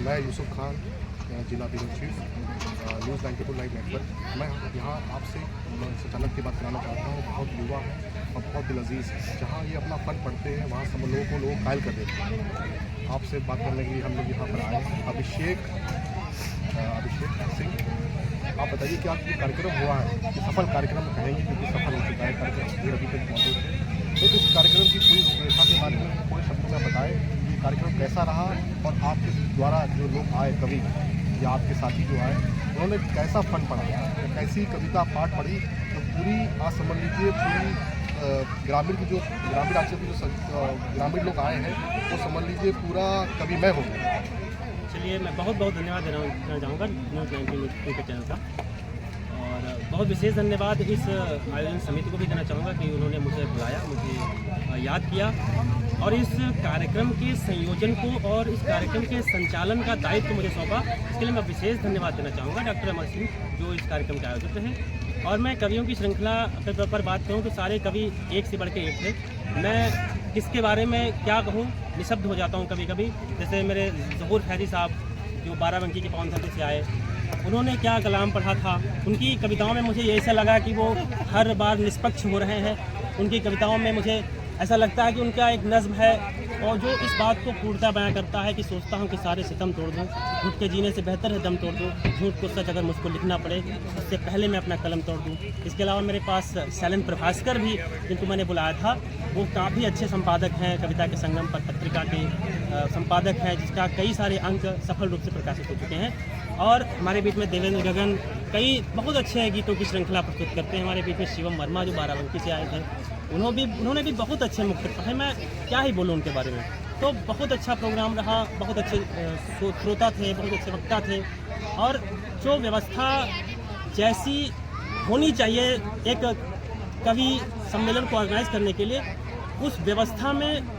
मैं यूसुफ खान, जिला bureau chief, news 94 live network. मैं यहाँ आपसे संचालक की बात कराना चाहता हूँ। बहुत युवा है और बहुत दिलअजीज़ है। जहाँ ये अपना फन पढ़ते हैं वहाँ सब लोगों को लोग कायल कर देते हैं। आपसे बात करने के लिए हम लोग यहाँ पर आए हैं। अभिषेक सिंह, आप बताइए कि आपका कार्यक्रम हुआ है, ये सफल कार्यक्रम कहेंगे क्योंकि सफल हो चुका है कार्यक्रम, अभी तक मौजूद है। तो इस कार्यक्रम की पूरी रूपरेखा के बारे में पूरे शब्दों में बताएं, ये कार्यक्रम कैसा रहा और आपके द्वारा जो लोग आए कवि या आपके साथी जो आए उन्होंने कैसा फन पढ़ा, कैसी कविता पाठ पढ़ी। तो पूरी आज समझ लीजिए पूरी ग्रामीण की जो ग्रामीण राज्य के जो ग्रामीण लोग आए हैं वो समझ लीजिए पूरा कविमय हो गया। चलिए, मैं बहुत बहुत धन्यवाद देना चाहूँगा न्यूज़ 92 के चैनल का, और बहुत विशेष धन्यवाद इस आयोजन समिति को भी देना चाहूँगा कि उन्होंने मुझे बुलाया, मुझे याद किया और इस कार्यक्रम के संयोजन को और इस कार्यक्रम के संचालन का दायित्व मुझे सौंपा। इसके लिए मैं विशेष धन्यवाद देना चाहूँगा डॉक्टर अमर सिंह, जो इस कार्यक्रम के आयोजक हैं। और मैं कवियों की श्रृंखला पर बात करूँ तो सारे कवि एक से बढ़ के एक थे। मैं किसके बारे में क्या कहूँ, निशब्द हो जाता हूँ कभी कभी। जैसे मेरे ज़हूर फैज़ी साहब जो बाराबंकी के पावन धरती से आए, उन्होंने क्या कलाम पढ़ा था। उनकी कविताओं में मुझे ऐसा लगा कि वो हर बार निष्पक्ष हो रहे हैं। उनकी कविताओं में मुझे ऐसा लगता है कि उनका एक नज़्म है और जो इस बात को पूर्णतः बयां करता है कि सोचता हूँ कि सारे सितम तोड़ दूँ, झूठ के जीने से बेहतर है दम तोड़ दूँ, झूठ को सच अगर मुझको लिखना पड़े उससे पहले मैं अपना कलम तोड़ दूँ। इसके अलावा मेरे पास शैलेंद्र प्रभास्कर भी, जिनको मैंने बुलाया था, वो काफ़ी अच्छे संपादक हैं। कविता के संगम पर पत्रिका के संपादक हैं, जिसका कई सारे अंक सफल रूप से प्रकाशित हो चुके हैं। और हमारे बीच में देवेंद्र गगन कई बहुत अच्छे गीतों की श्रृंखला प्रस्तुत करते हैं। हमारे बीच में शिवम वर्मा जो बाराबंकी से आए थे, उन्होंने भी बहुत अच्छे मुख्य पढ़े। मैं क्या ही बोलूँ उनके बारे में। तो बहुत अच्छा प्रोग्राम रहा, बहुत अच्छे श्रोता थे, बहुत अच्छे वक्ता थे। और जो व्यवस्था जैसी होनी चाहिए एक कवि सम्मेलन को ऑर्गेनाइज करने के लिए, उस व्यवस्था में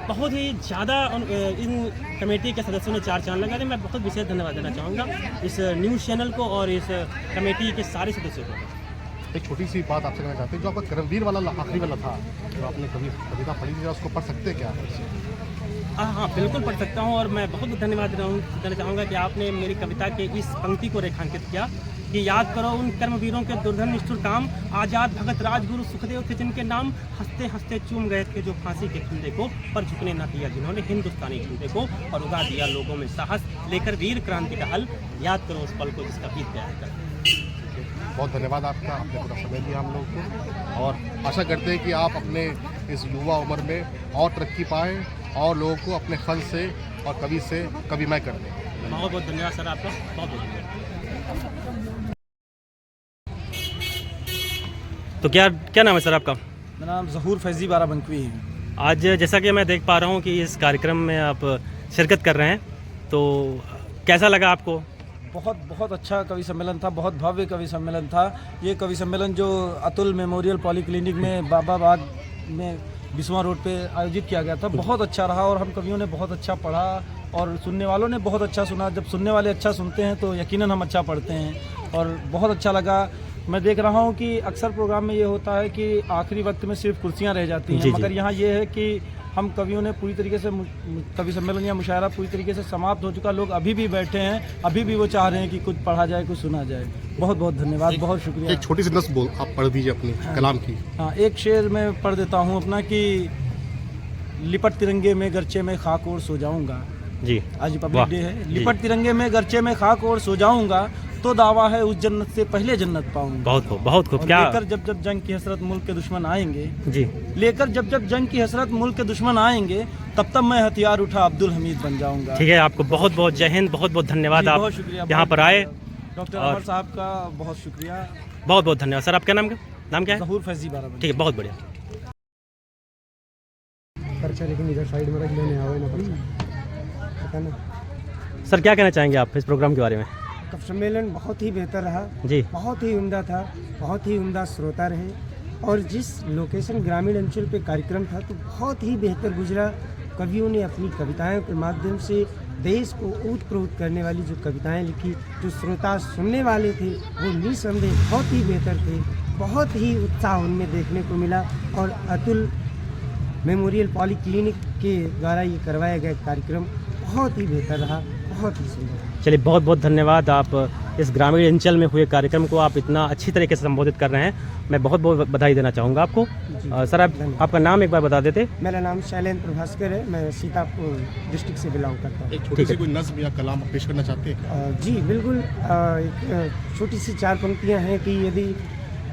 बहुत ही ज़्यादा इन कमेटी के सदस्यों ने चार चांद लगा दी। मैं बहुत विशेष धन्यवाद देना चाहूँगा इस न्यूज़ चैनल को और इस कमेटी के सारे सदस्यों को। एक छोटी सी बात आपसे कहना चाहते हैं, जो आपका करमवीर वाला आखिरी वाला था, जो आपने कविता पढ़ी थी, उसको पढ़ सकते हैं क्या? हाँ, बिल्कुल पढ़ सकता हूँ। और मैं बहुत धन्यवाद देना चाहूँगा कि आपने मेरी कविता के इस पंक्ति को रेखांकित किया कि याद करो उन कर्मवीरों के दुर्धन निष्ठुर काम, आज़ाद भगत राजगुरु सुखदेव थे जिनके नाम, हंसते हंसते चूम गए थे जो फांसी के फंदे को, पर झुकने न दिया जिन्होंने हिंदुस्तानी झंडे को, और उगा दिया लोगों में साहस लेकर वीर क्रांति का हल, याद करो उस पल को जिसका गीत गाया कर। बहुत धन्यवाद आपका, आपने पूरा समय दिया हम लोग को, और आशा करते हैं कि आप अपने इस युवा उम्र में और तरक्की पाएँ और लोगों को अपने फन से और कवि से कविमय कर दें। बहुत बहुत धन्यवाद सर आपका, बहुत बहुत धन्यवाद। तो क्या नाम है सर आपका? मेरा नाम ज़हूर फैज़ी बाराबंकी है। आज जैसा कि मैं देख पा रहा हूँ कि इस कार्यक्रम में आप शिरकत कर रहे हैं, तो कैसा लगा आपको? बहुत अच्छा कवि सम्मेलन था, बहुत भव्य कवि सम्मेलन था। ये कवि सम्मेलन जो अतुल मेमोरियल पॉलीक्लिनिक में बाबा बाग में बिस्वा रोड पे आयोजित किया गया था, बहुत अच्छा रहा। और हम कवियों ने बहुत अच्छा पढ़ा और सुनने वालों ने बहुत अच्छा सुना। जब सुनने वाले अच्छा सुनते हैं तो यकीनन हम अच्छा पढ़ते हैं, और बहुत अच्छा लगा। मैं देख रहा हूँ कि अक्सर प्रोग्राम में ये होता है कि आखिरी वक्त में सिर्फ कुर्सियाँ रह जाती हैं, मगर यहाँ ये है कि हम कवियों ने पूरी तरीके से कवि सम्मेलन या मुशायरा पूरी तरीके से समाप्त हो चुका। लोग अभी भी बैठे हैं, अभी भी वो चाह रहे हैं कि कुछ पढ़ा जाए, कुछ सुना जाए। बहुत बहुत धन्यवाद, बहुत शुक्रिया। एक छोटी सी नस्ल आप पढ़ दीजिए अपनी कलाम की। हाँ, एक शेर मैं पढ़ देता हूँ अपना कि लिपट तिरंगे में गरचे में खाक और सो जाऊँगा। जी, आज पब्लिक डे है। लिपट तिरंगे में गरचे में खाक और सो जाऊँगा, तो दावा है उस जन्नत से पहले जन्नत पाऊंगा। बहुत खूब, बहुत खूब। क्या लेकर जब जब जंग की हसरत मुल्क के दुश्मन आएंगे, जी, लेकर जब जब जंग की हसरत मुल्क के दुश्मन आएंगे, तब तब मैं हथियार उठा अब्दुल हमीद बन जाऊंगा। ठीक है, आपको बहुत बहुत जय हिंद, बहुत बहुत धन्यवाद। आप बहुत शुक्रिया यहाँ पर आए। डॉक्टर अमर साहब का बहुत शुक्रिया, बहुत बहुत धन्यवाद। सर आपका नाम क्या है? ज़हूर फैज़ी बाराबंकी। ठीक है, बहुत बढ़िया। लेकिन इधर साइड में रख लेने आवे ना पता ना। सर क्या कहना चाहेंगे आप इस प्रोग्राम के बारे में? सम्मेलन बहुत ही बेहतर रहा जी, बहुत ही उम्दा था, बहुत ही उम्दा श्रोता रहे। और जिस लोकेशन ग्रामीण अंचल पे कार्यक्रम था तो बहुत ही बेहतर गुजरा। कवियों ने अपनी कविताओं के माध्यम से देश को ऊत-प्रोत करने वाली जो कविताएं लिखी, जो श्रोता सुनने वाले थे वो निसंदेह बहुत ही बेहतर थे। बहुत ही उत्साह उनमें देखने को मिला। और अतुल मेमोरियल पॉलीक्लिनिक के द्वारा ये करवाया गया कार्यक्रम बहुत ही बेहतर रहा, बहुत बहुत ही सुंदर। चलिए बहुत बहुत धन्यवाद। आप इस ग्रामीण अंचल में हुए कार्यक्रम को आप इतना अच्छी तरीके से संबोधित कर रहे हैं, मैं बहुत बहुत बधाई देना चाहूँगा आपको। सर आपका नाम एक बार बता देते। मेरा नाम शैलेंद्र भास्कर है, मैं सीतापुर डिस्ट्रिक्ट से बिलोंग करता हूँ। एक छोटी सी कोई नज्म या कलाम पेश करना चाहते हैं? जी बिल्कुल। एक छोटी सी 4 पंक्तियाँ हैं कि यदि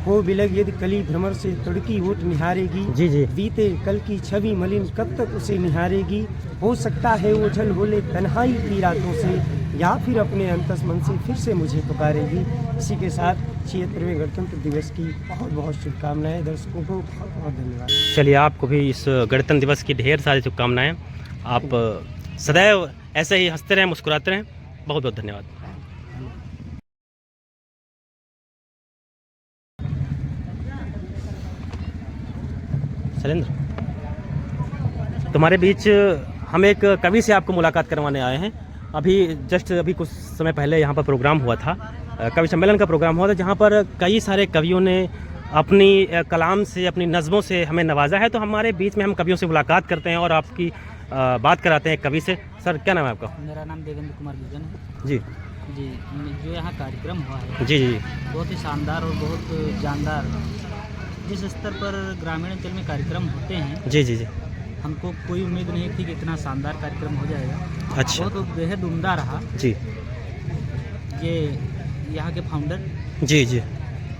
हो बिलग यदि कली भ्रमर से तड़की ओट निहारेगी, जी जी। बीते कल की छवि मलिन कब तक उसे निहारेगी, हो सकता है वो झल बोले तन्हाई की रातों से, या फिर अपने अंतस मन से फिर से मुझे पुकारेगी। इसी के साथ 76वें गणतंत्र दिवस की बहुत बहुत शुभकामनाएं। दर्शकों को बहुत बहुत धन्यवाद। चलिए आपको भी इस गणतंत्र दिवस की ढेर सारी शुभकामनाएं। आप सदैव ऐसे ही हंसते रहें, मुस्कुराते रहें। बहुत बहुत धन्यवाद। शैलेंद्र, तुम्हारे बीच हम एक कवि से आपको मुलाकात करवाने आए हैं। अभी कुछ समय पहले यहाँ पर प्रोग्राम हुआ था, कवि सम्मेलन का प्रोग्राम हुआ था, जहाँ पर कई सारे कवियों ने अपनी कलाम से, अपनी नज़मों से हमें नवाजा है। तो हमारे बीच में हम कवियों से मुलाकात करते हैं और आपकी बात कराते हैं कवि से। सर क्या नाम है आपका? मेरा नाम देवेंद्र कुमार गुजन है। जी जी, जो यहाँ कार्यक्रम हुआ है जी जी बहुत ही शानदार और बहुत जानदार। जिस स्तर पर ग्रामीण अंचल में कार्यक्रम होते हैं, जी जी जी। हमको कोई उम्मीद नहीं थी कि इतना शानदार कार्यक्रम हो जाएगा। अच्छा। बहुत बेहद उम्दा रहा। जी ये यहाँ के फाउंडर जी जी,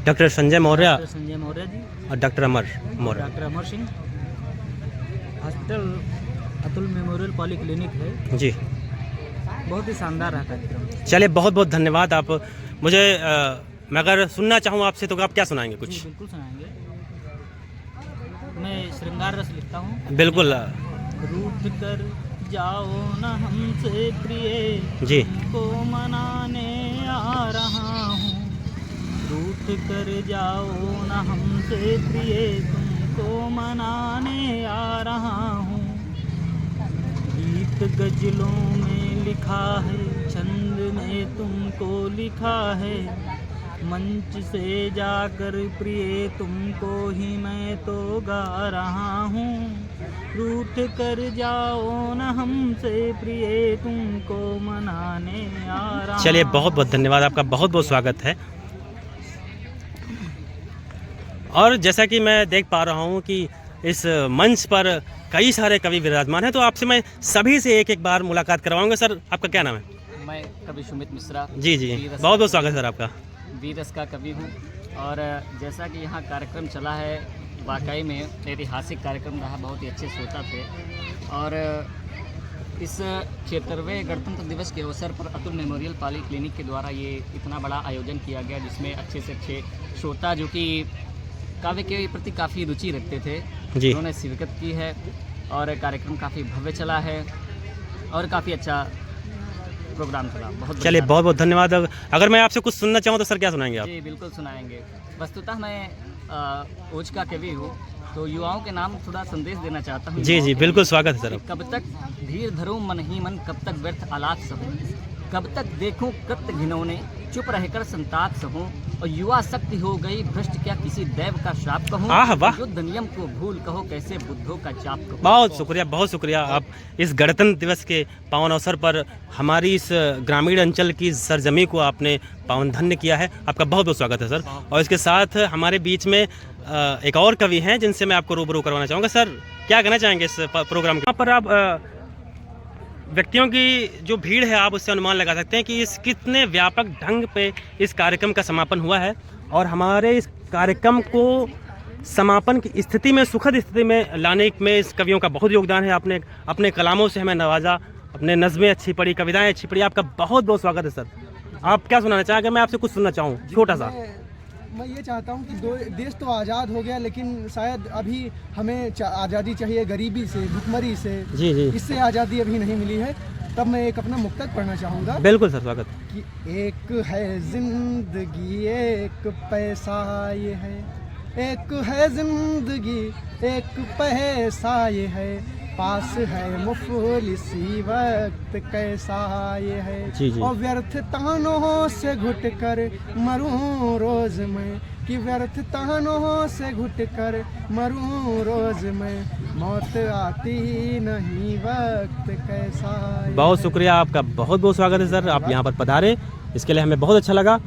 डॉक्टर संजय मौर्य डॉक्टर संजय मौर्य जी और doctor Amar Maurya. Doctor Amar Singh. Hospital Atul memorial polyclinic है। जी बहुत ही शानदार रहा कार्यक्रम। चलिए बहुत बहुत धन्यवाद। आप मुझे मैं अगर सुनना चाहूँ आपसे तो आप क्या सुनाएंगे कुछ? जी बिल्कुल सुनाएंगे। मैं श्रृंगार रस लिखता हूँ। बिल्कुल। रूठ कर जाओ न हमसे प्रिय, जी। तुमको मनाने आ रहा हूँ। रूठ कर जाओ न हमसे प्रिय, तुमको मनाने आ रहा हूँ। गीत गजलों में लिखा है, छंद में तुमको लिखा है, मंच से जाकर प्रिय तुमको ही मैं तो गा रहा हूँ। रूठ कर जाओ न हमसे प्रिय, तुमको मनाने आ रहा। चलिए बहुत बहुत धन्यवाद, आपका बहुत बहुत स्वागत है। और जैसा कि मैं देख पा रहा हूँ कि इस मंच पर कई सारे कवि विराजमान हैं, तो आपसे मैं सभी से एक एक बार मुलाकात करवाऊंगा। सर आपका क्या नाम है? मैं कवि सुमित मिश्रा। जी जी, बहुत बहुत स्वागत है सर आपका। वीरस का कवि हूँ। और जैसा कि यहाँ कार्यक्रम चला है, वाकई में ऐतिहासिक कार्यक्रम रहा। बहुत ही अच्छे श्रोता थे। और इस 76वें गणतंत्र दिवस के अवसर पर अतुल मेमोरियल पॉलीक्लिनिक के द्वारा ये इतना बड़ा आयोजन किया गया, जिसमें अच्छे से अच्छे श्रोता जो कि काव्य के प्रति काफ़ी रुचि रखते थे, उन्होंने शिरकत की है। और कार्यक्रम काफ़ी भव्य चला है और काफ़ी अच्छा प्रोग्राम चला। बहुत चलिए बहुत बहुत धन्यवाद। अगर मैं आपसे कुछ सुनना चाहूँ तो सर क्या सुनाएंगे आप? जी बिल्कुल सुनाएंगे। वस्तुतः मैं ओज का कवि हूँ, तो युवाओं के नाम थोड़ा संदेश देना चाहता हूँ। जी जी बिल्कुल स्वागत है सर। कब तक धीर धरूं मन ही मन, कब तक व्यर्थ आलाप सहूं, कब तक देखूं कृत्य घिनौने, चुप रहकर संताप सहूं। और युवा शक्ति हो गई भ्रष्ट, क्या किसी दैव का श्राप कहूं। आह वाह, युद्ध नियम को भूल कहो, कैसे बुद्धों का चाप कहूं। बहुत शुक्रिया, बहुत शुक्रिया। आप इस गणतंत्र दिवस के पावन अवसर पर हमारी इस ग्रामीण अंचल की सरजमी को आपने पावन धन्य किया है। आपका बहुत बहुत स्वागत है सर। और इसके साथ हमारे बीच में एक और कवि हैं जिनसे मैं आपको रूबरू करवाना चाहूँगा। सर क्या कहना चाहेंगे इस प्रोग्राम के? यहाँ पर आप व्यक्तियों की जो भीड़ है, आप उससे अनुमान लगा सकते हैं कि इस कितने व्यापक ढंग पे इस कार्यक्रम का समापन हुआ है। और हमारे इस कार्यक्रम को समापन की स्थिति में, सुखद स्थिति में लाने में इस कवियों का बहुत योगदान है। आपने अपने कलामों से हमें नवाजा, अपने नज़में अच्छी पढ़ी, कविताएं अच्छी पढ़ी। आपका बहुत बहुत स्वागत है सर। आप क्या सुनाना चाहेंगे? मैं आपसे कुछ सुनना चाहूँ छोटा सा। मैं ये चाहता हूँ कि देश तो आज़ाद हो गया, लेकिन शायद अभी हमें आज़ादी चाहिए गरीबी से, भुखमरी से। जी जी, इससे आज़ादी अभी नहीं मिली है। तब मैं एक अपना मुक्तक पढ़ना चाहूँगा। बिल्कुल सर, स्वागत। कि एक है जिंदगी एक पैसा ये है, एक है जिंदगी एक पैसा ये है, पास है मुफलिसी वक्त कैसा ये है। जी जी। और व्यर्थ तानों से घुट कर मरूं रोज में, कि व्यर्थ तानों से घुट कर मरूं रोज मैं, मौत आती नहीं वक्त कैसा ये बहुत है। शुक्रिया आपका, बहुत बहुत स्वागत है सर, आप यहाँ पर पधारे, इसके लिए हमें बहुत अच्छा लगा।